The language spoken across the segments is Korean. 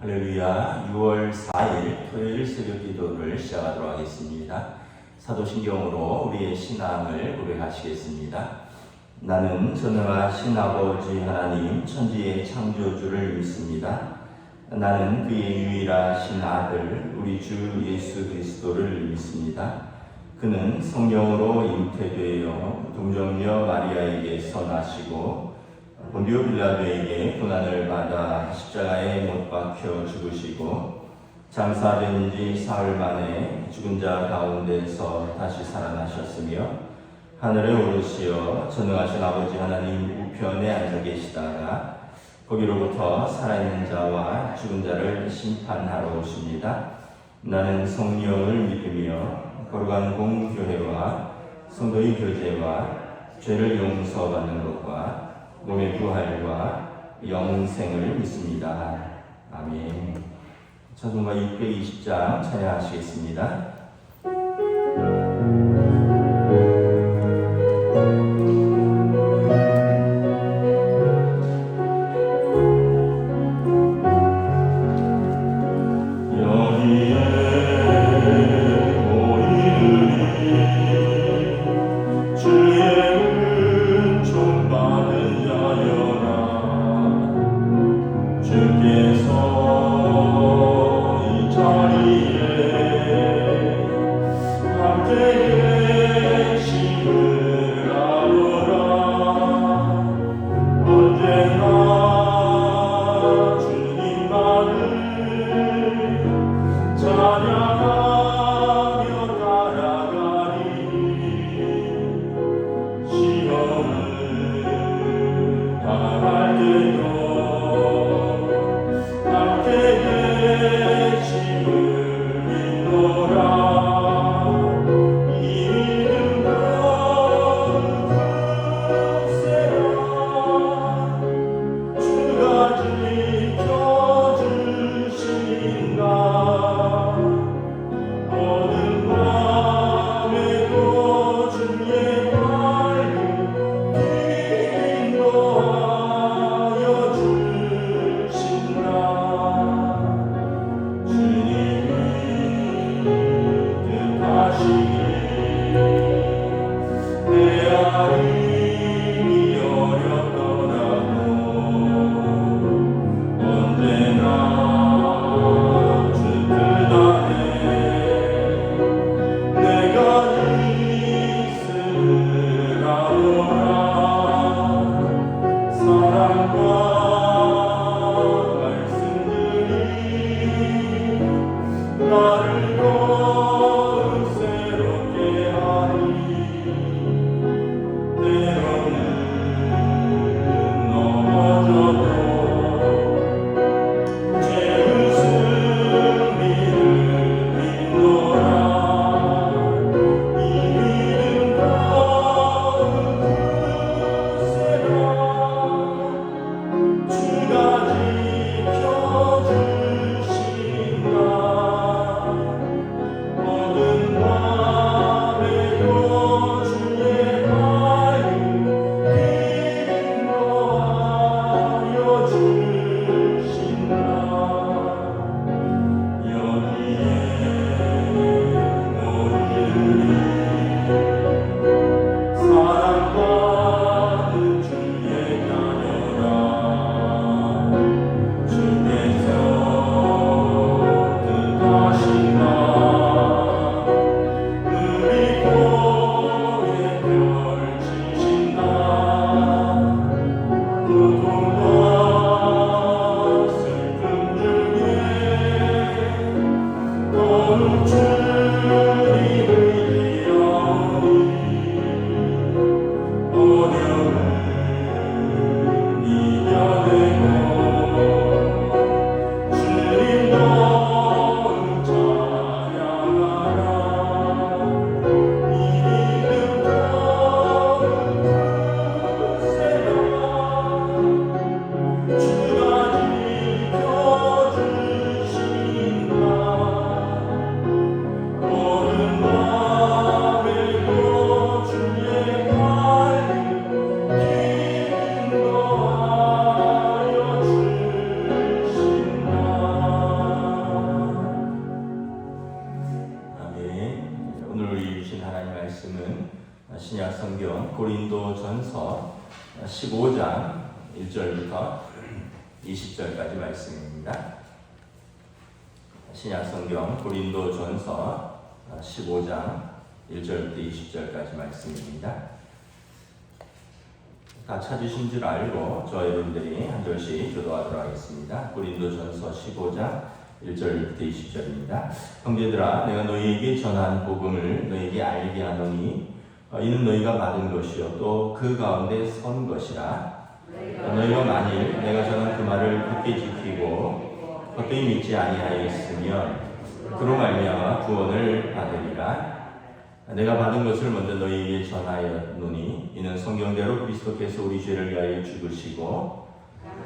할렐루야. 6월 4일 토요일 새벽 기도를 시작하도록 하겠습니다. 사도신경으로 우리의 신앙을 고백하시겠습니다. 나는 전능하신 아버지 하나님 천지의 창조주를 믿습니다. 나는 그의 유일하신 아들 우리 주 예수 그리스도를 믿습니다. 그는 성령으로 잉태되어 동정녀 마리아에게서 나시고 본디오 빌라도에게 고난을 받아 십자가에 못 박혀 죽으시고 장사된 지 사흘 만에 죽은 자 가운데서 다시 살아나셨으며 하늘에 오르시어 전능하신 아버지 하나님 우편에 앉아 계시다가 거기로부터 살아있는 자와 죽은 자를 심판하러 오십니다. 나는 성령을 믿으며 거룩한 공교회와 성도의 교제와 죄를 용서받는 것과 몸의 부활과 영생을 믿습니다. 아멘. 찬송가 620장 찬양하시겠습니다. 고린도전서 15장 1절부터 20절까지 말씀입니다. 신약성경 고린도전서 15장 1절부터 20절까지 말씀입니다. 다 찾으신 줄 알고 저와 여러분들이 한 절씩 교도하도록 하겠습니다. 고린도전서 15장 1절부터 20절입니다. 형제들아, 내가 너희에게 전한 복음을 너희에게 알게 하노니 이는 너희가 받은 것이요 또 그 가운데 선 것이라. 너희가 만일 내가 전한 그 말을 굳게 지키고 헛되이 믿지 아니하였으면 그로 말미암아 구원을 받으리라. 내가 받은 것을 먼저 너희에게 전하였노니 이는 성경대로 그리스도께서 우리 죄를 위하여 죽으시고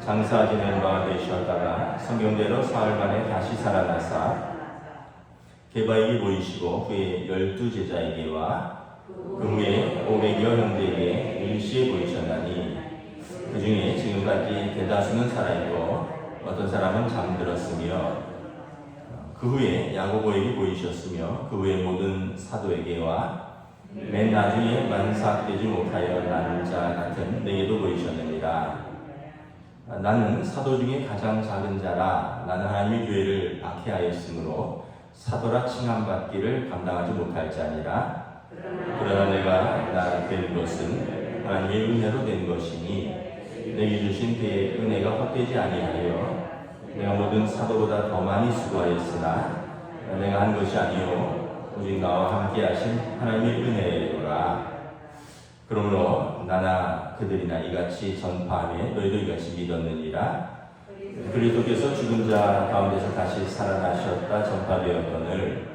장사 지낸 바 되셨다가 성경대로 사흘 만에 다시 살아나사 게바에게 보이시고 후에 12제자에게와 그 후에 500여 형제에게 일시에 보이셨나니 그 중에 지금까지 대다수는 살아있고 어떤 사람은 잠들었으며 그 후에 야고보에게 보이셨으며 그 후에 모든 사도에게와 맨 나중에 만삭되지 못하여 난 자 같은 내게도 보이셨느니라. 나는 사도 중에 가장 작은 자라. 나는 하나님의 교회를 박해하였으므로 사도라 칭함받기를 감당하지 못할 자니라. 그러나 내가 된 것은 하나님의 은혜로 된 것이니 내게 주신 그의 은혜가 헛되지 아니하여 내가 모든 사도보다 더 많이 수고하였으나 내가 한 것이 아니요 오직 나와 함께 하신 하나님의 은혜로라. 그러므로 나나 그들이나 이같이 전파하며 너희도 이같이 믿었느니라. 그리스도께서 죽은 자 가운데서 다시 살아나셨다 전파되었거늘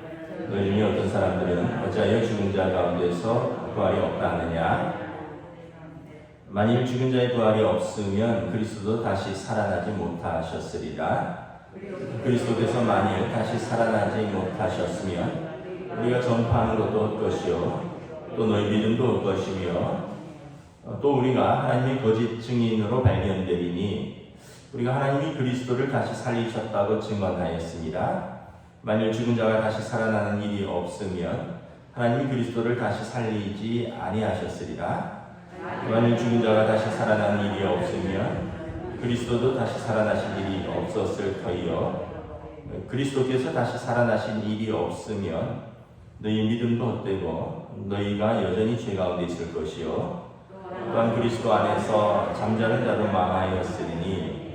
너희 중에 어떤 사람들은 어찌하여 죽은 자 가운데서 부활이 없다 하느냐. 만일 죽은 자의 부활이 없으면 그리스도도 다시 살아나지 못하셨으리라. 그리스도께서 만일 다시 살아나지 못하셨으면 우리가 전파하는 것도 헛것이요 또 너희 믿음도 헛것이며 또 우리가 하나님의 거짓 증인으로 발견되리니 우리가 하나님이 그리스도를 다시 살리셨다고 증언하였습니다. 만일 죽은 자가 다시 살아나는 일이 없으면 하나님이 그리스도를 다시 살리지 아니하셨으리라. 만일 죽은 자가 다시 살아나는 일이 없으면 그리스도도 다시 살아나신 일이 없었을 터이요 그리스도께서 다시 살아나신 일이 없으면 너희 믿음도 헛되고 너희가 여전히 죄 가운데 있을 것이요 또한 그리스도 안에서 잠자는 자도 망하였으니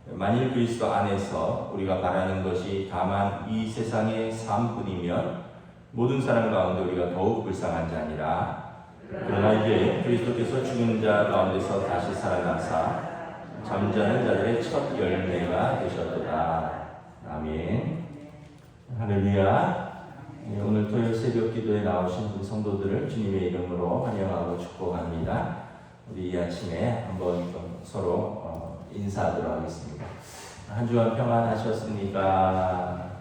만일 그리스도 안에서 우리가 바라는 것이 다만 이 세상의 삶뿐이면 모든 사람 가운데 우리가 더욱 불쌍한 자니라. 그러나 이제 그리스도께서 죽은 자 가운데서 다시 살아나사 잠자는 자들의 첫 열매가 되셨도다. 아멘. 할렐루야. 오늘 토요일 새벽 기도에 나오신 우리 성도들을 주님의 이름으로 환영하고 축복합니다. 우리 이 아침에 한번 서로 인사하도록 하겠습니다. 한 주간 평안하셨습니까?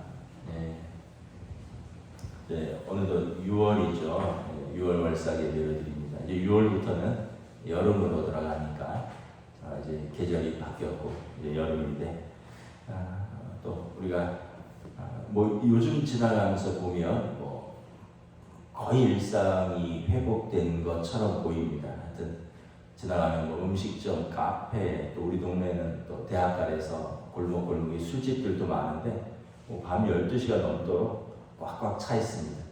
네, 오늘도 6월이죠. 6월 월삭 예배를 드립니다. 이제 6월부터는 여름으로 들어가니까 이제 계절이 바뀌었고 이제 여름인데 또 우리가 뭐 요즘 지나가면서 보면 뭐 거의 일상이 회복된 것처럼 보입니다. 하여튼 지나가면 뭐 음식점, 카페, 또 우리 동네는 또 대학가에서 골목골목에 술집들도 많은데 뭐 밤 12시가 넘도록 꽉꽉 차 있습니다.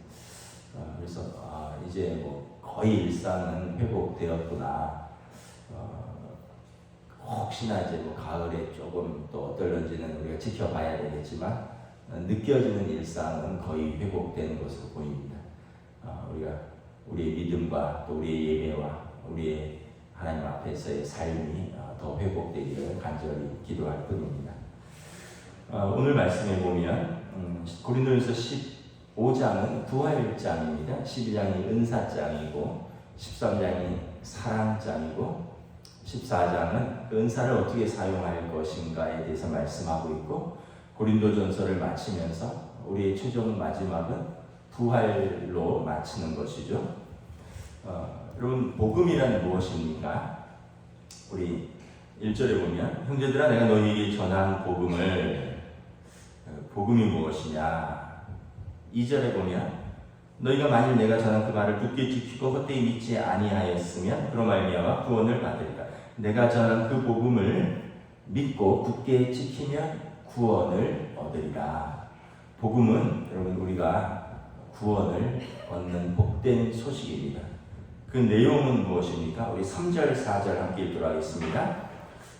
그래서 이제 뭐 거의 일상은 회복되었구나. 혹시나 이제 뭐 가을에 조금 또 어떨런지는 우리가 지켜봐야 되겠지만 느껴지는 일상은 거의 회복된 것으로 보입니다. 우리가 우리의 믿음과 또 우리의 예배와 우리의 하나님 앞에서의 삶이 더 회복되기를 간절히 기도할 뿐입니다. 오늘 말씀에 보면 고린도전서 15장은 부활장입니다. 12장이 은사장이고 13장이 사랑장이고 14장은 그 은사를 어떻게 사용할 것인가에 대해서 말씀하고 있고 고린도전서를 마치면서 우리의 최종 마지막은 부활로 마치는 것이죠. 여러분 복음이란 무엇입니까? 우리 1절에 보면 형제들아 내가 너희에게 전한 복음이 무엇이냐. 2절에 보면 너희가 만일 내가 전한 그 말을 굳게 지키고 헛되이 믿지 아니하였으면 그로 말미암아 구원을 받으리라. 내가 전한 그 복음을 믿고 굳게 지키면 구원을 얻으리라. 복음은 여러분 우리가 구원을 얻는 복된 소식입니다. 그 내용은 무엇입니까? 우리 3절 4절 함께 읽도록 하겠습니다.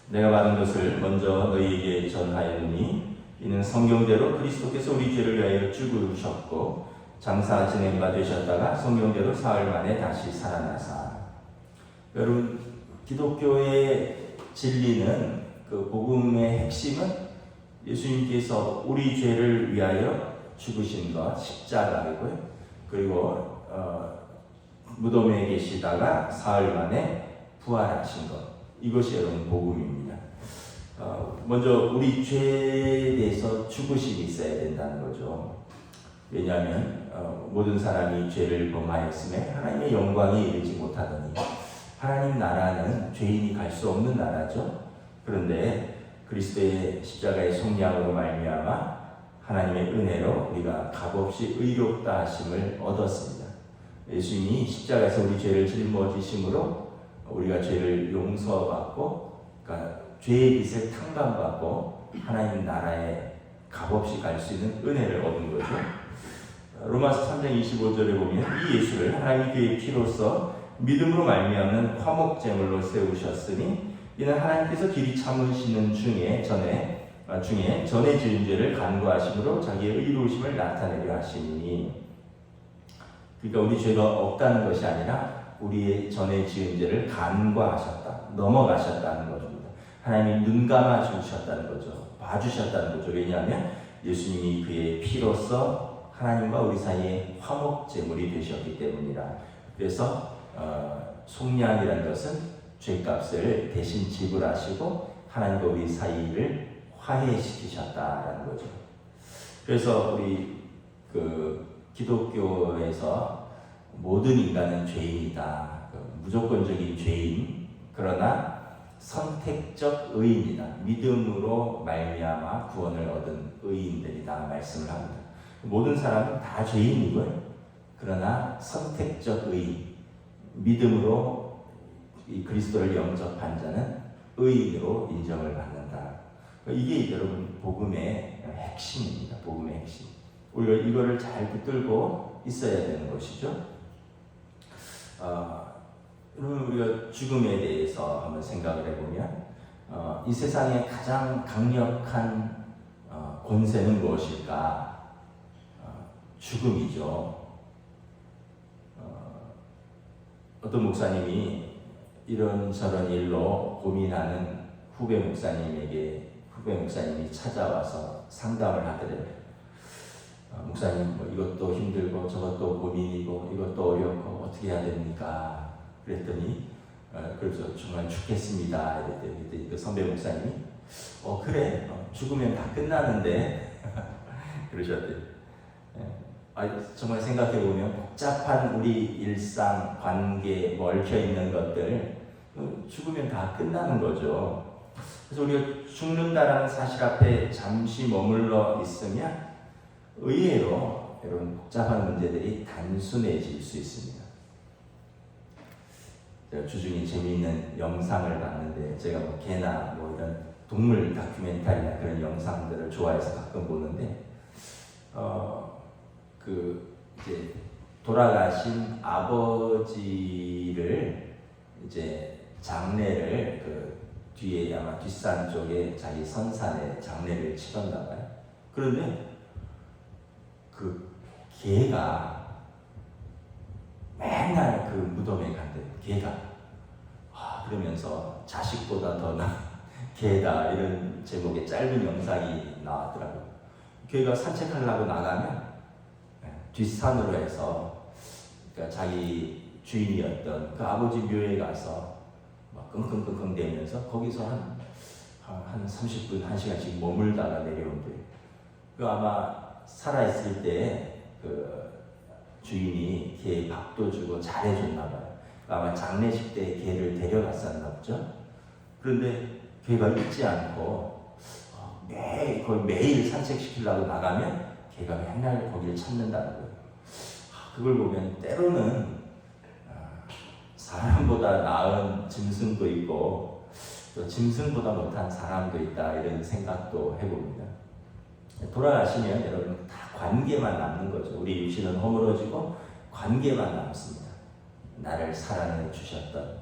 내가 받은 것을 먼저 너희에게 전하였으니 이는 성경대로 그리스도께서 우리 죄를 위하여 죽으셨고 장사 지낸 바 되셨다가 성경대로 사흘 만에 다시 살아나사. 여러분 기독교의 진리는 그 복음의 핵심은 예수님께서 우리 죄를 위하여 죽으신 것 십자가이고요. 그리고 무덤에 계시다가 사흘 만에 부활하신 것, 이것이 여러분 복음입니다. 먼저 우리 죄에 대해서 죽으심이 있어야 된다는 거죠. 왜냐하면 모든 사람이 죄를 범하였음에 하나님의 영광에 이르지 못하더니 하나님 나라는 죄인이 갈 수 없는 나라죠. 그런데 그리스도의 십자가의 속량으로 말미암아 하나님의 은혜로 우리가 값없이 의롭다 하심을 얻었습니다. 예수님이 십자가에서 우리 죄를 짊어지심으로 우리가 죄를 용서받고, 그러니까 죄의 빚을 탕감받고 하나님 나라에 값없이 갈 수 있는 은혜를 얻은 거죠. 로마서 3장 25절에 보면 이 예수를 하나님이 그의 피로써 믿음으로 말미암는 화목제물로 세우셨으니 이는 하나님께서 길이 참으시는 중에 전에 지은 죄를 간구하심으로 자기의 의로우심을 나타내려 하시니. 그러니까 우리 죄가 없다는 것이 아니라 우리의 전에 지은 죄를 간과하셨다, 넘어가셨다는 것입니다. 하나님이 눈 감아 주셨다는 거죠. 봐주셨다는 거죠. 왜냐하면 예수님이 그의 피로써 하나님과 우리 사이에 화목제물이 되셨기 때문이라. 그래서 속량이라는 것은 죄값을 대신 지불하시고 하나님과 우리 사이를 화해시키셨다라는 거죠. 그래서 우리 기독교에서 모든 인간은 죄인이다. 무조건적인 죄인, 그러나 선택적 의인이다. 믿음으로 말미암아 구원을 얻은 의인들이다 말씀을 합니다. 모든 사람은 다 죄인이고요. 그러나 선택적 의인, 믿음으로 이 그리스도를 영접한 자는 의인으로 인정을 받는다. 이게 여러분 복음의 핵심입니다. 복음의 핵심. 우리가 이거를 잘 붙들고 있어야 되는 것이죠. 여러분 우리가 죽음에 대해서 한번 생각을 해보면 이 세상의 가장 강력한 권세는 무엇일까? 죽음이죠. 어떤 목사님이 이런저런 일로 고민하는 후배 목사님이 찾아와서 상담을 하더래요. 목사님, 이것도 힘들고 저것도 고민이고 이것도 어렵고 어떻게 해야 됩니까? 그랬더니 그래서 정말 죽겠습니다. 이랬더니 그 선배 목사님이 그래, 죽으면 다 끝나는데 그러셨대요. 정말 생각해보면 복잡한 우리 일상, 관계, 얽혀있는 것들 죽으면 다 끝나는 거죠. 그래서 우리가 죽는다라는 사실 앞에 잠시 머물러 있으면 의외로 여러분 복잡한 문제들이 단순해질 수 있습니다. 제가 주중에 재미있는 영상을 봤는데, 제가 개나 이런 동물 다큐멘터리나 그런 영상들을 좋아해서 가끔 보는데, 이제 돌아가신 아버지를 이제 장례를 뒤에 아마 뒷산 쪽에 자기 선산에 장례를 치렀나 봐요. 그런데 개가 맨날 무덤에 간대요. 개가. 그러면서 자식보다 더 나은 개다, 이런 제목의 짧은 영상이 나왔더라고요. 개가 산책하려고 나가면 뒷산으로 해서, 그러니까 자기 주인이었던 그 아버지 묘에 가서 막 끙끙끙끙 대면서 거기서 한 30분, 1시간씩 머물다가 내려온대요. 아마 살아있을 때 주인이 개 밥도 주고 잘해줬나 봐요. 아마 장례식 때 개를 데려갔었나 보죠. 그런데 개가 잊지 않고 거의 매일 산책시키려고 나가면 개가 맨날 거기를 찾는다는 거예요. 그걸 보면 때로는 사람보다 나은 짐승도 있고 또 짐승보다 못한 사람도 있다, 이런 생각도 해봅니다. 돌아가시면 여러분 다 관계만 남는 거죠. 우리 육신은 허물어지고 관계만 남습니다. 나를 사랑해 주셨던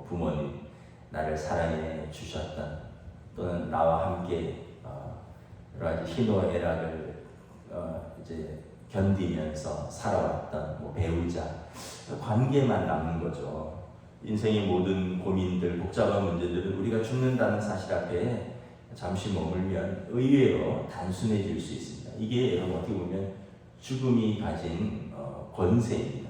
부모님, 나를 사랑해 주셨던, 또는 나와 함께 여러 가지 희노애락을 이제 견디면서 살아왔던 배우자, 관계만 남는 거죠. 인생의 모든 고민들, 복잡한 문제들은 우리가 죽는다는 사실 앞에 잠시 머물면 의외로 단순해질 수 있습니다. 이게 여러분 어떻게 보면 죽음이 가진 권세입니다.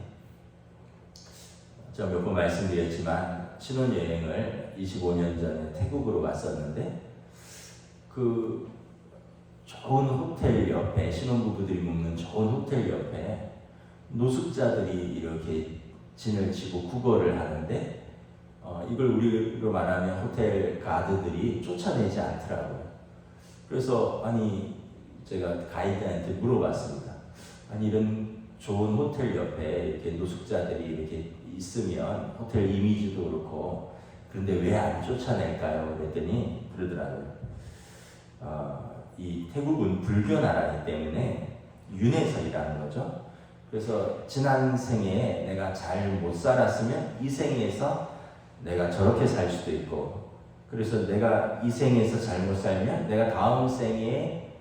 제가 몇 번 말씀드렸지만 신혼여행을 25년 전에 태국으로 갔었는데, 그 좋은 호텔 옆에, 신혼부부들이 묵는 좋은 호텔 옆에 노숙자들이 이렇게 진을 치고 구걸을 하는데, 이걸 우리로 말하면 호텔 가드들이 쫓아내지 않더라고요. 그래서 제가 가이드한테 물어봤습니다. 이런 좋은 호텔 옆에 이렇게 노숙자들이 이렇게 있으면 호텔 이미지도 그렇고 그런데 왜 안 쫓아낼까요? 그랬더니 그러더라고요. 이 태국은 불교 나라이기 때문에 윤회설이라는 거죠. 그래서 지난 생에 내가 잘 못 살았으면 이 생에서 내가 저렇게 살 수도 있고, 그래서 내가 이 생에서 잘못 살면 내가 다음 생에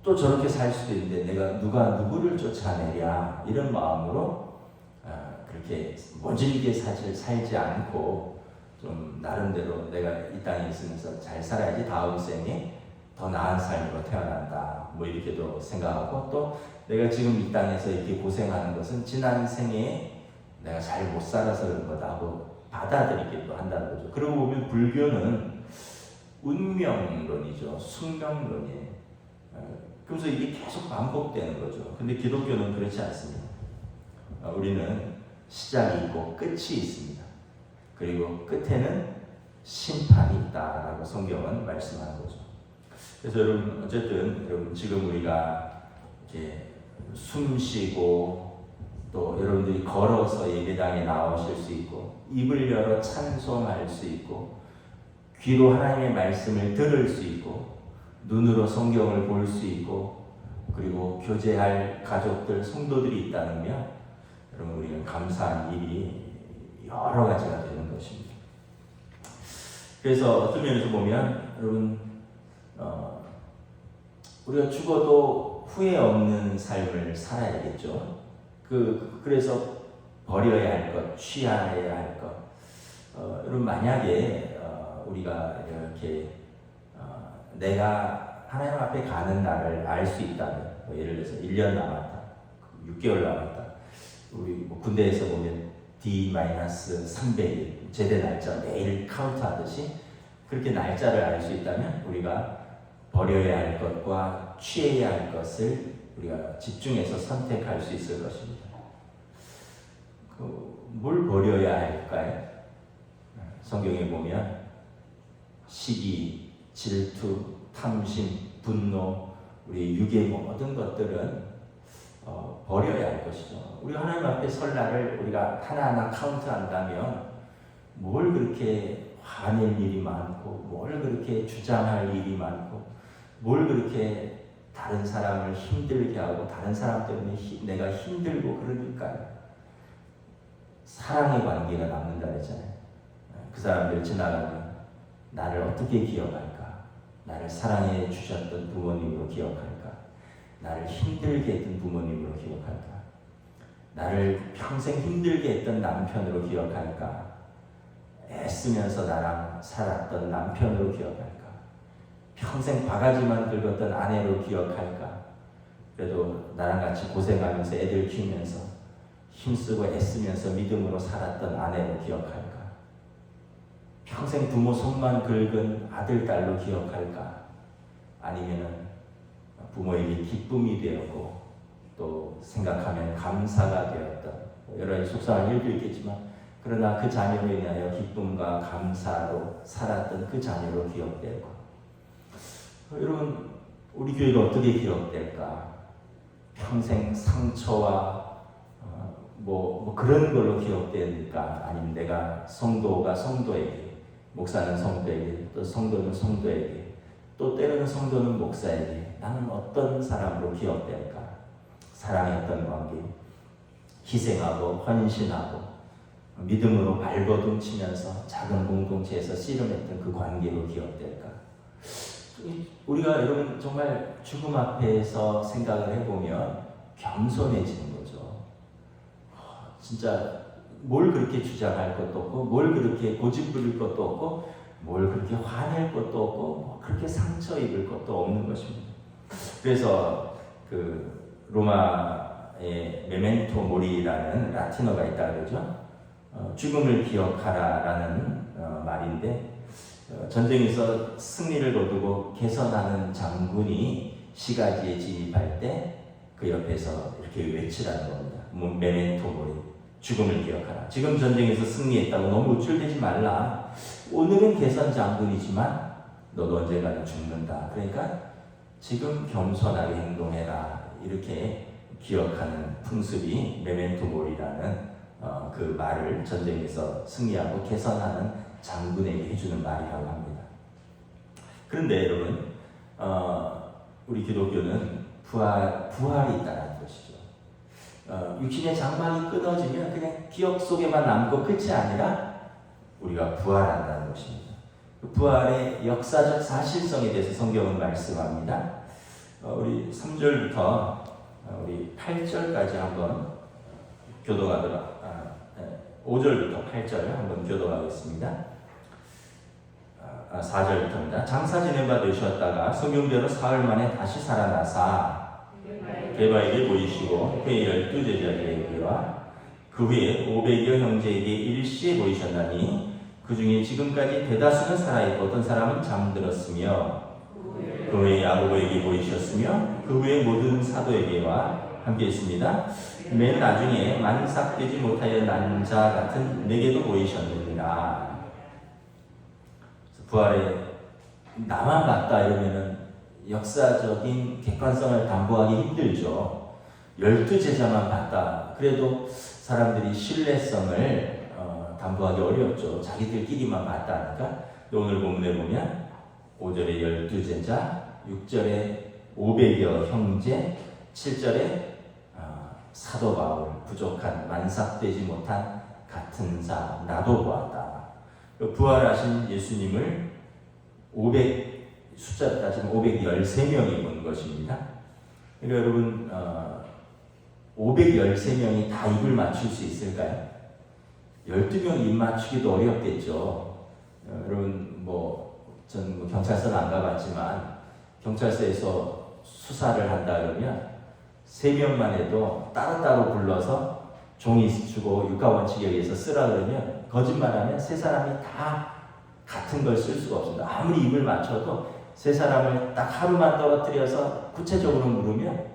또 저렇게 살 수도 있는데 내가 누가 누구를 쫓아내랴, 이런 마음으로 그렇게 모질게 살지 않고 좀 나름대로 내가 이 땅에 있으면서 잘 살아야지 다음 생에 더 나은 삶으로 태어난다, 이렇게도 생각하고, 또 내가 지금 이 땅에서 이렇게 고생하는 것은 지난 생에 내가 잘 못 살아서 그런 거다 하고 받아들이기도 한다는 거죠. 그러고 보면 불교는 운명론이죠. 숙명론이에요. 그래서 이게 계속 반복되는 거죠. 근데 기독교는 그렇지 않습니다. 우리는 시작이 있고 끝이 있습니다. 그리고 끝에는 심판이 있다라고 성경은 말씀하는 거죠. 그래서 여러분, 어쨌든 여러분 지금 우리가 이렇게 숨 쉬고, 또 여러분들이 걸어서 예배당에 나오실 수 있고, 입을 열어 찬송할 수 있고, 귀로 하나님의 말씀을 들을 수 있고, 눈으로 성경을 볼 수 있고, 그리고 교제할 가족들, 성도들이 있다면 여러분 우리는 감사한 일이 여러 가지가 되는 것입니다. 그래서 어떤 면에서 보면 여러분 우리가 죽어도 후회 없는 삶을 살아야겠죠. 그래서 버려야 할 것, 취해야 할 것. 여러분 만약에 우리가 이렇게 내가 하나님 앞에 가는 날을 알 수 있다면, 예를 들어서 1년 남았다, 6개월 남았다. 우리 군대에서 보면 D-300일 제대 날짜 매일 카운트하듯이 그렇게 날짜를 알 수 있다면 우리가 버려야 할 것과 취해야 할 것을 우리가 집중해서 선택할 수 있을 것입니다. 뭘 버려야 할까요? 성경에 보면 시기, 질투, 탐심, 분노, 우리 육의 모든 것들은 버려야 할 것이죠. 우리 하나님 앞에 설 날을 우리가 하나하나 카운트한다면 뭘 그렇게 화낼 일이 많고, 뭘 그렇게 주장할 일이 많고, 뭘 그렇게 다른 사람을 힘들게 하고 다른 사람 때문에 내가 힘들고 그러니까요. 사랑의 관계가 남는다 그랬잖아요. 그 사람들 지나가면 나를 어떻게 기억할까? 나를 사랑해 주셨던 부모님으로 기억할까? 나를 힘들게 했던 부모님으로 기억할까? 나를 평생 힘들게 했던 남편으로 기억할까? 애쓰면서 나랑 살았던 남편으로 기억할까? 평생 바가지만 긁었던 아내로 기억할까? 그래도 나랑 같이 고생하면서 애들 키우면서 힘쓰고 애쓰면서 믿음으로 살았던 아내로 기억할까? 평생 부모 손만 긁은 아들, 딸로 기억할까? 아니면은 부모에게 기쁨이 되었고 또 생각하면 감사가 되었던 여러 가지 속상한 일도 있겠지만, 그러나 그 자녀로 인하여 기쁨과 감사로 살았던 그 자녀로 기억될까? 여러분, 우리 교회가 어떻게 기억될까? 평생 상처와 뭐 그런 걸로 기억될까? 아니면 내가 성도가 성도에게, 목사는 성도에게, 또 성도는 성도에게, 또 때로는 성도는 목사에게 나는 어떤 사람으로 기억될까? 사랑했던 관계, 희생하고 헌신하고 믿음으로 발버둥 치면서 작은 공동체에서 씨름했던 그 관계로 기억될까? 우리가 여러분 정말 죽음 앞에서 생각을 해보면 겸손해지는 거죠. 진짜 뭘 그렇게 주장할 것도 없고, 뭘 그렇게 고집 부릴 것도 없고, 뭘 그렇게 화낼 것도 없고, 뭐 그렇게 상처 입을 것도 없는 것입니다. 그래서 그 로마의 메멘토 모리라는 라틴어가 있다 그러죠. 죽음을 기억하라라는 말인데, 전쟁에서 승리를 거두고 개선하는 장군이 시가지에 진입할 때 그 옆에서 이렇게 외치라는 겁니다. 메멘토 모리, 죽음을 기억하라. 지금 전쟁에서 승리했다고 너무 우쭐대지 말라. 오늘은 개선 장군이지만 너도 언젠가는 죽는다. 그러니까 지금 겸손하게 행동해라. 이렇게 기억하는 풍습이 메멘토 모리라는 그 말을 전쟁에서 승리하고 개선하는 장군에게 해주는 말이라고 합니다. 그런데 여러분, 우리 기독교는 부활이 있다는 것이죠. 육신의 장막이 끊어지면 그냥 기억 속에만 남고 끝이 아니라 우리가 부활한다는 것입니다. 그 부활의 역사적 사실성에 대해서 성경은 말씀합니다. 우리 3절부터 우리 8절까지 한번 교도하도록 5절부터 8절 한번 교도하겠습니다. 4절부터입니다. 장사 지낸 바 되셨다가 성경대로 사흘 만에 다시 살아나사 게바에게 보이시고 회의 12제자에게와 그 후에 500여 형제에게 일시에 보이셨나니 그 중에 지금까지 대다수는 살아있고 어떤 사람은 잠들었으며 그 후에 야고보에게 보이셨으며 그 후에 모든 사도에게와 함께 있습니다. 맨 나중에 만삭되지 못하여 난 자 같은 내게도 보이셨느니라. 부활에 나만 봤다 이러면은 역사적인 객관성을 담보하기 힘들죠. 12제자만 봤다. 그래도 사람들이 신뢰성을 담보하기 어렵죠. 자기들끼리만 봤다니까. 오늘 본문에 보면 5절에 12제자, 6절에 500여 형제, 7절에 사도 바울, 부족한 만삭되지 못한 같은 자 나도 보았다. 부활하신 예수님을 숫자로 따지면 513명이 본 것입니다. 그러니까 여러분 513명이 다 입을 맞출 수 있을까요? 12명 입 맞추기도 어렵겠죠. 여러분 전 경찰서는 안 가봤지만 경찰서에서 수사를 한다 그러면 3명만 해도 따로따로 불러서 종이 주고 육하원칙에 의해서 쓰라 그러면 거짓말하면 3사람이 다 같은 걸 쓸 수가 없습니다. 아무리 입을 맞춰도 3사람을 딱 하루만 떨어뜨려서 구체적으로 물으면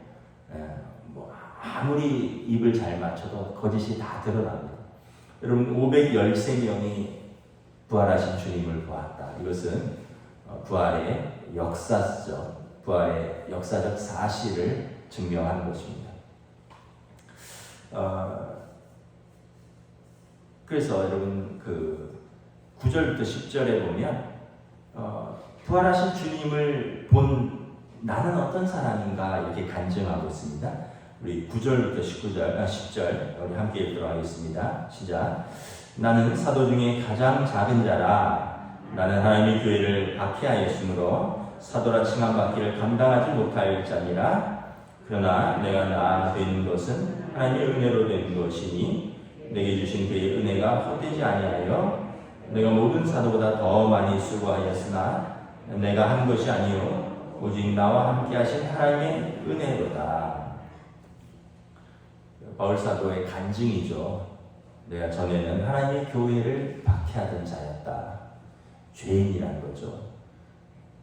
아무리 입을 잘 맞춰도 거짓이 다 드러납니다. 여러분 513명이 부활하신 주님을 보았다. 이것은 부활의 역사적 사실을 증명하는 것입니다. 그래서 여러분 그 9절부터 10절에 보면 부활하신 주님을 본 나는 어떤 사람인가 이렇게 간증하고 있습니다. 우리 9절부터 10절 우리 함께 읽도록 하겠습니다. 시작. 나는 사도 중에 가장 작은 자라. 나는 하나님의 교회를 박해하였으므로 사도라 칭함받기를 감당하지 못할 자니라. 그러나 내가 나된 것은 하나님의 은혜로 된 것이니 내게 주신 그의 은혜가 헛되지 아니하여 내가 모든 사도보다 더 많이 수고하였으나 내가 한 것이 아니요 오직 나와 함께 하신 하나님의 은혜로다. 바울 사도의 간증이죠. 내가 전에는 하나님의 교회를 박해하던 자였다. 죄인이란 거죠.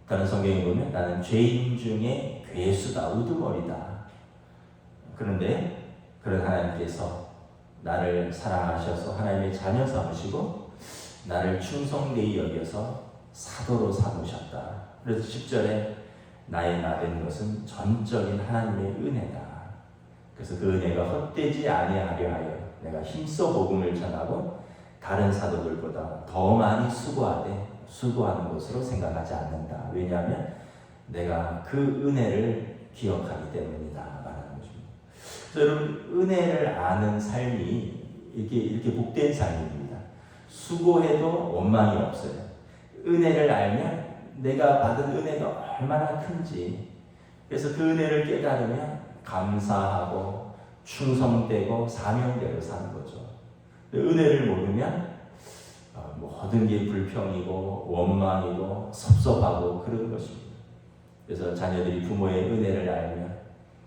다른 성경에 보면 나는 죄인 중에 괴수다, 우두머리다. 그런데 그런 하나님께서 나를 사랑하셔서 하나님의 자녀 삼으시고 나를 충성되이 여겨서 사도로 삼으셨다. 그래서 10절에 나의 나된 것은 전적인 하나님의 은혜다. 그래서 그 은혜가 헛되지 아니하려 하여 내가 힘써 복음을 전하고 다른 사도들보다 더 많이 수고하는 것으로 생각하지 않는다. 왜냐하면 내가 그 은혜를 기억하기 때문이다 말하는 것입니다. 여러분, 은혜를 아는 삶이 이렇게 복된 삶입니다. 수고해도 원망이 없어요. 은혜를 알면 내가 받은 은혜가 얼마나 큰지, 그래서 그 은혜를 깨달으면 감사하고 충성되고 사명대로 사는 거죠. 은혜를 모르면 모든 게 불평이고 원망이고 섭섭하고 그런 것입니다. 그래서 자녀들이 부모의 은혜를 알면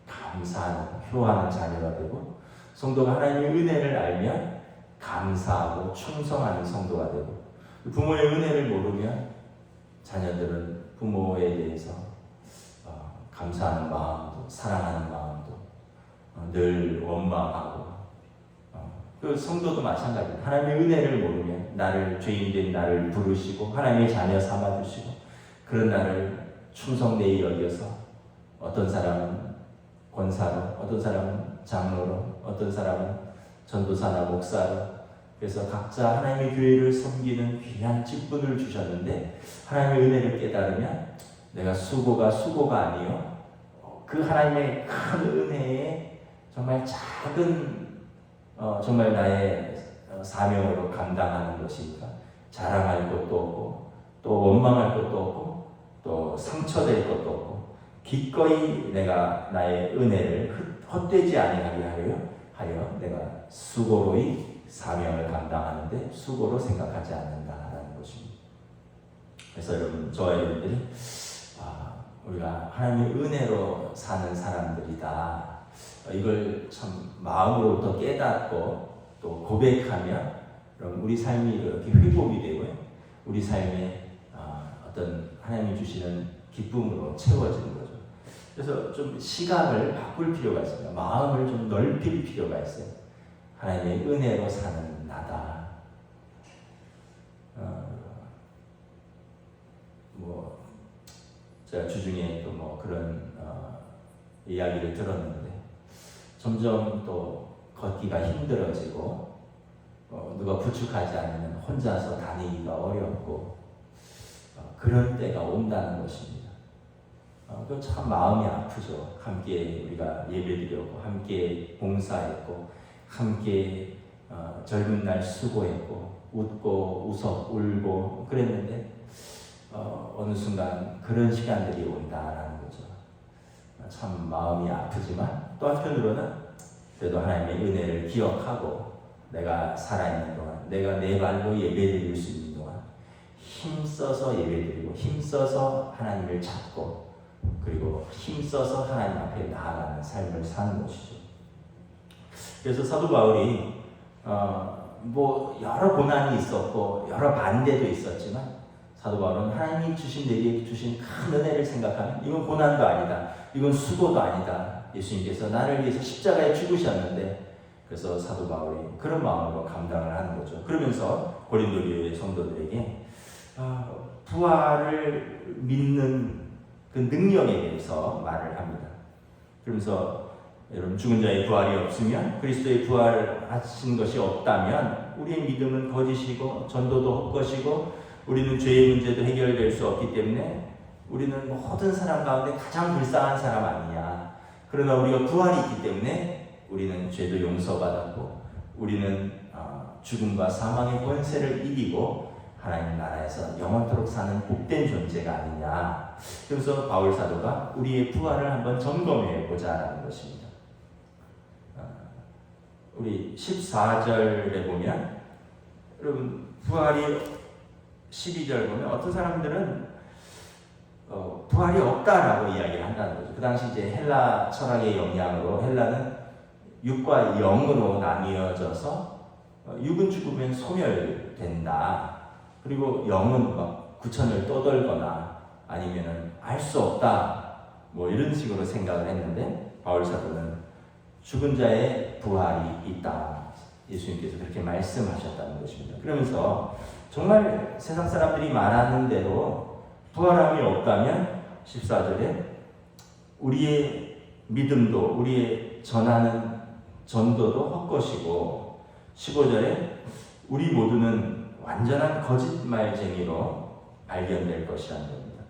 감사하는, 효하는 자녀가 되고, 성도가 하나님의 은혜를 알면 감사하고 충성하는 성도가 되고, 부모의 은혜를 모르면 자녀들은 부모에 대해서 감사하는 마음도, 사랑하는 마음도 늘 원망하고, 그 성도도 마찬가지입니다. 하나님의 은혜를 모르면 나를, 죄인된 나를 부르시고 하나님의 자녀 삼아주시고, 그런 나를 충성되이 여겨서 어떤 사람은 권사로, 어떤 사람은 장로로, 어떤 사람은 전도사나 목사로, 그래서 각자 하나님의 교회를 섬기는 귀한 직분을 주셨는데, 하나님의 은혜를 깨달으면 내가 수고가 아니요, 그 하나님의 큰 은혜에 정말 작은 정말 나의 사명으로 감당하는 것이니까 자랑할 것도 없고, 또 원망할 것도 없고, 또 상처될 것도 없고, 기꺼이 내가 나의 은혜를 헛되지 아니하게 하여 내가 수고로이 사명을 감당하는데 수고로 생각하지 않는다라는 것입니다. 그래서 여러분, 저와 여러분들이 우리가 하나님의 은혜로 사는 사람들이다, 이걸 참 마음으로부터 깨닫고 또 고백하면 그럼 우리 삶이 이렇게 회복이 되고요, 우리 삶에 어떤 하나님이 주시는 기쁨으로 채워지는 거죠. 그래서 좀 시각을 바꿀 필요가 있습니다. 마음을 좀 넓힐 필요가 있어요. 하나님의 은혜로 사는 나다. 제가 주중에 또 그런 이야기를 들었는데, 점점 또 걷기가 힘들어지고, 누가 부축하지 않으면 혼자서 다니기가 어렵고, 그런 때가 온다는 것입니다. 그 참 마음이 아프죠. 함께 우리가 예배드렸고, 함께 봉사했고, 함께 젊은 날 수고했고, 웃고 울고 그랬는데, 어느 순간 그런 시간들이 온다라는 거죠. 참 마음이 아프지만, 또 한편으로는 그래도 하나님의 은혜를 기억하고 내가 살아있는 동안, 내가 내 발로 예배드릴 수 있는 동안 힘써서 예배드리고, 힘써서 하나님을 찾고, 그리고 힘써서 하나님 앞에 나아가는 삶을 사는 것이죠. 그래서 사도 바울이 여러 고난이 있었고 여러 반대도 있었지만, 사도 바울은 하나님이 내게 주신 큰 은혜를 생각하면 이건 고난도 아니다, 이건 수고도 아니다, 예수님께서 나를 위해서 십자가에 죽으셨는데, 그래서 사도 바울이 그런 마음으로 감당을 하는 거죠. 그러면서 고린도 교회 성도들에게 부활을 믿는 그 능력에 대해서 말을 합니다. 그러면서 여러분, 죽은 자의 부활이 없으면, 그리스도의 부활을 하신 것이 없다면 우리의 믿음은 거짓이고 전도도 헛것이고, 우리는 죄의 문제도 해결될 수 없기 때문에 우리는 모든 사람 가운데 가장 불쌍한 사람 아니냐. 그러나 우리가 부활이 있기 때문에 우리는 죄도 용서받았고, 우리는 죽음과 사망의 권세를 이기고 하나님 나라에서 영원토록 사는 복된 존재가 아니냐. 그래서 바울 사도가 우리의 부활을 한번 점검해 보자라는 것입니다. 우리 14절에 보면, 여러분, 부활이 12절 보면 어떤 사람들은 부활이 없다라고 이야기를 한다는 거죠. 그 당시 이제 헬라 철학의 영향으로, 헬라는 육과 영으로 나뉘어져서 육은 죽으면 소멸된다, 그리고 영은 구천을 떠돌거나 아니면은 알 수 없다, 이런 식으로 생각을 했는데, 바울 사도는 죽은 자의 부활이 있다, 예수님께서 그렇게 말씀하셨다는 것입니다. 그러면서 정말 세상 사람들이 말하는 대로 부활함이 없다면 14절에 우리의 믿음도, 우리의 전하는 전도도 헛것이고, 15절에 우리 모두는 완전한 거짓말쟁이로 발견될 것이라는 겁니다.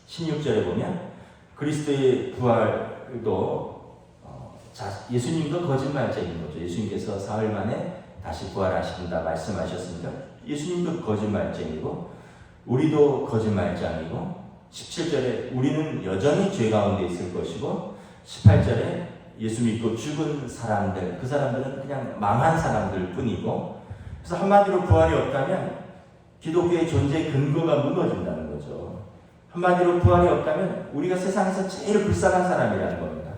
16절에 보면 그리스도의 부활도 예수님도 거짓말쟁인 거죠. 예수님께서 사흘 만에 다시 부활하신다 말씀하셨습니다. 예수님도 거짓말쟁이고 우리도 거짓말쟁이고 17절에 우리는 여전히 죄 가운데 있을 것이고 18절에 예수 믿고 죽은 사람들, 그 사람들은 그냥 망한 사람들 뿐이고, 그래서 한마디로 부활이 없다면 기독교의 존재 근거가 무너진다는 거죠. 한마디로 부활이 없다면 우리가 세상에서 제일 불쌍한 사람이라는 겁니다.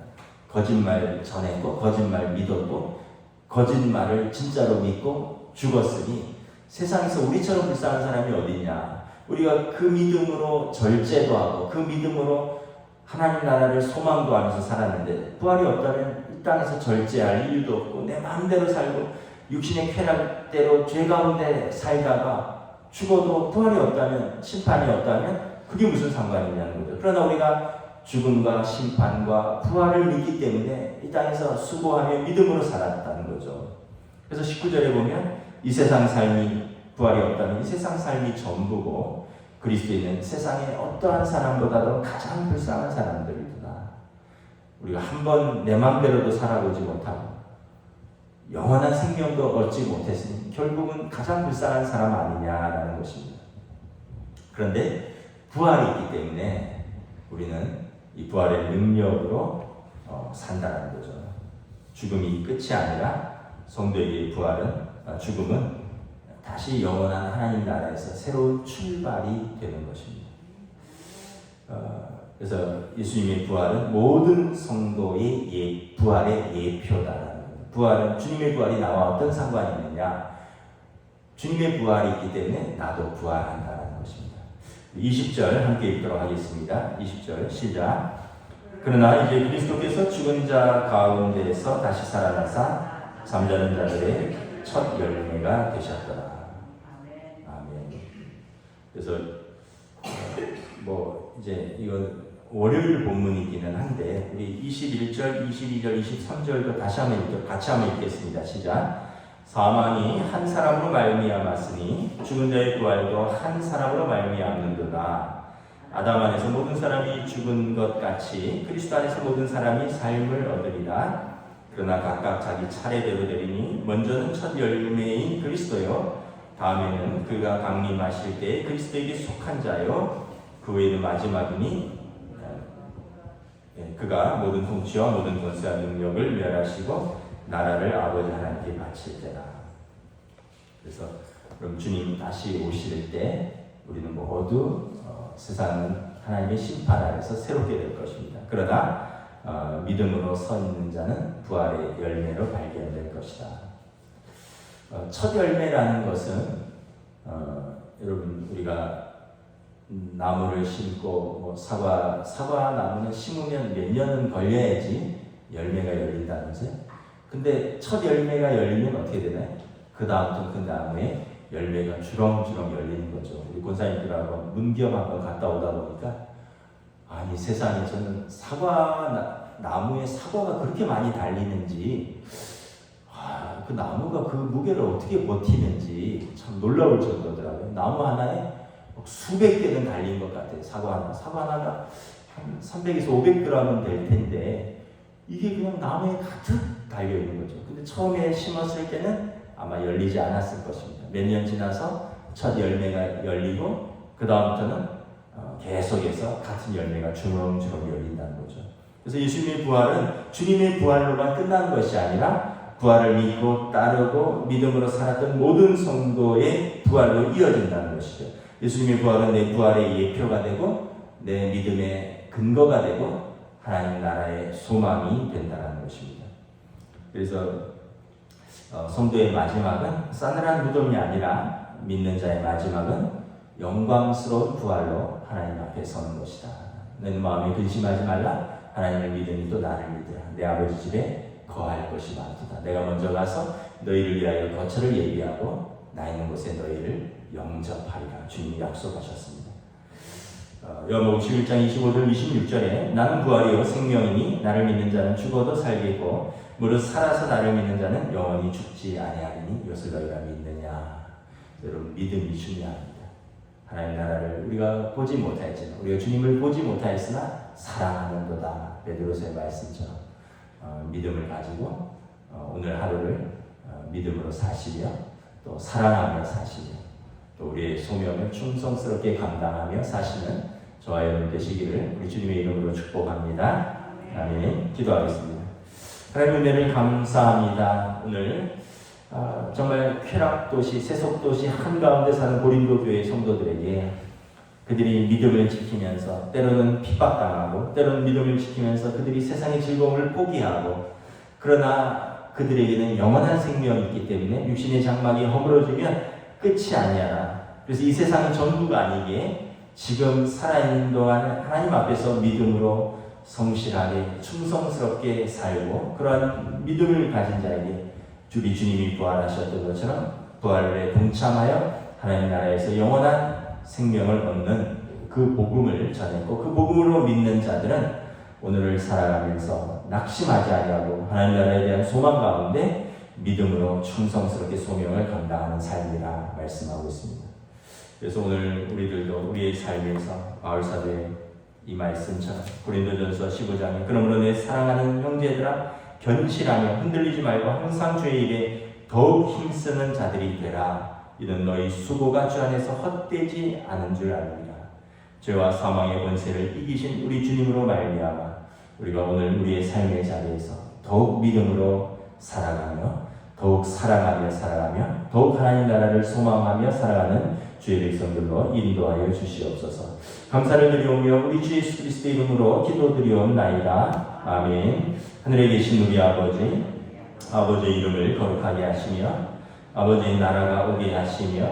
거짓말 전했고 거짓말 믿었고 거짓말을 진짜로 믿고 죽었으니 세상에서 우리처럼 불쌍한 사람이 어디냐. 우리가 그 믿음으로 절제도 하고 그 믿음으로 하나님 나라를 소망도 하면서 살았는데 부활이 없다면 이 땅에서 절제할 이유도 없고 내 마음대로 살고 육신의 쾌락대로 죄 가운데 살다가 죽어도 부활이 없다면, 심판이 없다면 그게 무슨 상관이냐는 거죠. 그러나 우리가 죽음과 심판과 부활을 믿기 때문에 이 땅에서 수고하며 믿음으로 살았다는 거죠. 그래서 19절에 보면 이 세상 삶이 부활이 없다면 이 세상 삶이 전부고 그리스도인은 세상의 어떠한 사람보다도 가장 불쌍한 사람들이구나. 우리가 한번 내 맘대로도 살아보지 못하고 영원한 생명도 얻지 못했으니 결국은 가장 불쌍한 사람 아니냐라는 것입니다. 그런데 부활이 있기 때문에 우리는 이 부활의 능력으로 산다는 거죠. 죽음이 끝이 아니라 성도에게 죽음은 다시 영원한 하나님 나라에서 새로운 출발이 되는 것입니다. 그래서 예수님의 부활은 모든 성도의 부활의 예표다라는 거예요. 부활은 주님의 부활이 나와 어떤 상관이 있느냐? 주님의 부활이 있기 때문에 나도 부활한다는 것입니다. 20절 함께 읽도록 하겠습니다. 20절 시작. 그러나 이제 그리스도께서 죽은 자 가운데에서 다시 살아나사 잠자는 자들의 첫 열매가 되셨더라. 아멘. 그래서 이제 이건 월요일 본문이기는 한데 우리 21절, 22절, 23절도 같이 한번 읽겠습니다. 시작. 사망이 한 사람으로 말미암았으니 죽은 자의 부활도 한 사람으로 말미암는도다. 아담 안에서 모든 사람이 죽은 것 같이 그리스도 안에서 모든 사람이 삶을 얻으리라. 그러나 각각 자기 차례대로 되리니 먼저는 첫 열매인 그리스도요, 다음에는 그가 강림하실 때에 그리스도에게 속한 자요, 그 외에는 마지막이니 그가 모든 통치와 모든 권세와 능력을 멸하시고 나라를 아버지 하나님께 바칠 때라. 그래서 그럼 주님 다시 오실 때 우리는 모두 세상은 하나님의 심판 아래서 새롭게 될 것입니다. 그러나 믿음으로 서 있는 자는 부활의 열매로 발견될 것이다. 첫 열매라는 것은 여러분 우리가 나무를 심고 사과 나무는 심으면 몇 년은 걸려야지 열매가 열린다든지. 근데 첫 열매가 열리면 어떻게 되나요? 그 다음부터 그 나무에 열매가 주렁주렁 열리는 거죠. 우리 권사님들하고 문경 한번 갔다 오다 보니까 아니 세상에 저는 나무에 사과가 그렇게 많이 달리는지 그 나무가 그 무게를 어떻게 버티는지 참 놀라울 정도더라고요. 나무 하나에 수백 개는 달린 것 같아요. 사과 하나가 한 300에서 500g은 될 텐데 이게 그냥 나무에 가득 달려있는 거죠. 근데 처음에 심었을 때는 아마 열리지 않았을 것입니다. 몇 년 지나서 첫 열매가 열리고 그 다음부터는 계속해서 같은 열매가 주렁주렁 열린다는 거죠. 그래서 예수님의 부활은 주님의 부활로만 끝나는 것이 아니라 부활을 믿고 따르고 믿음으로 살았던 모든 성도의 부활로 이어진다는 것이죠. 예수님의 부활은 내 부활의 예표가 되고 내 믿음의 근거가 되고 하나님 나라의 소망이 된다는 것입니다. 그래서 성도의 마지막은 싸늘한 무덤이 아니라 믿는 자의 마지막은 영광스러운 부활로 하나님 앞에 서는 것이다. 너는 마음에 근심하지 말라. 하나님을 믿으니 또 나를 믿으라. 내 아버지 집에 거할 것이 많도다. 내가 먼저 가서 너희를 위하여 거처를 예비하고 나 있는 곳에 너희를 영접하리라. 주님이 약속하셨습니다. 요한복음 11장 25절 26절에 나는 부활이요 생명이니 나를 믿는 자는 죽어도 살겠고 무릇 살아서 나를 믿는 자는 영원히 죽지 아니하리니 이것을 너희가 믿느냐. 여러분, 믿음이 중요합니다. 하나님 나라를 우리가 보지 못하였지만, 우리가 주님을 보지 못하였으나 사랑하는도다. 베드로서의 말씀처럼 믿음을 가지고 오늘 하루를 믿음으로 사시며 또 사랑하며 사시며 또 우리의 소명을 충성스럽게 감당하며 사시는 저와 여러분 되시기를 우리 주님의 이름으로 축복합니다. 아멘. 기도하겠습니다. 하나님 은혜를 감사합니다. 오늘 정말 쾌락도시, 세속도시 한가운데 사는 고린도 교회 성도들에게 그들이 믿음을 지키면서 때로는 핍박당하고 때로는 믿음을 지키면서 그들이 세상의 즐거움을 포기하고 그러나 그들에게는 영원한 생명이 있기 때문에 육신의 장막이 허물어지면 끝이 아니야. 그래서 이 세상이 전부가 아니게 지금 살아있는 동안 하나님 앞에서 믿음으로 성실하게 충성스럽게 살고 그러한 믿음을 가진 자에게 우리 주님이 부활하셨던 것처럼 부활에 동참하여 하나님 나라에서 영원한 생명을 얻는 그 복음을 전했고 그 복음으로 믿는 자들은 오늘을 살아가면서 낙심하지 아니하고 하나님 나라에 대한 소망 가운데 믿음으로 충성스럽게 소명을 감당하는 삶이라 말씀하고 있습니다. 그래서 오늘 우리들도 우리의 삶에서 바울사도의 이 말씀처럼 고린도전서 15장에 그러므로 내 사랑하는 형제들아 견실하며 흔들리지 말고 항상 주의 일에 더욱 힘쓰는 자들이 되라. 이는 너희 수고가 주 안에서 헛되지 않은 줄 아느니라. 죄와 사망의 권세를 이기신 우리 주님으로 말미암아 우리가 오늘 우리의 삶의 자리에서 더욱 믿음으로 살아가며 더욱 사랑하며 살아가며 더욱 하나님 나라를 소망하며 살아가는 주의 백성들로 인도하여 주시옵소서. 감사를 드리오며 우리 주 예수 그리스도의 이름으로 기도드리옵나이다. 아멘. 하늘에 계신 우리 아버지의 이름을 거룩하게 하시며 아버지의 나라가 오게 하시며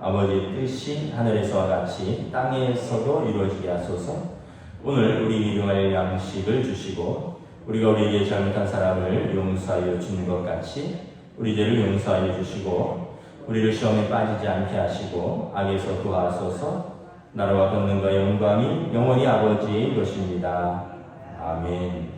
아버지의 뜻이 하늘에서와 같이 땅에서도 이루어지게 하소서. 오늘 우리 일용할 양식을 주시고 우리가 우리에게 잘못한 사람을 용서하여 주는 것 같이 우리 죄를 용서하여 주시고 우리를 시험에 빠지지 않게 하시고 악에서 구하소서. 나라와 권능과 영광이 영원히 아버지의 것입니다. 아멘.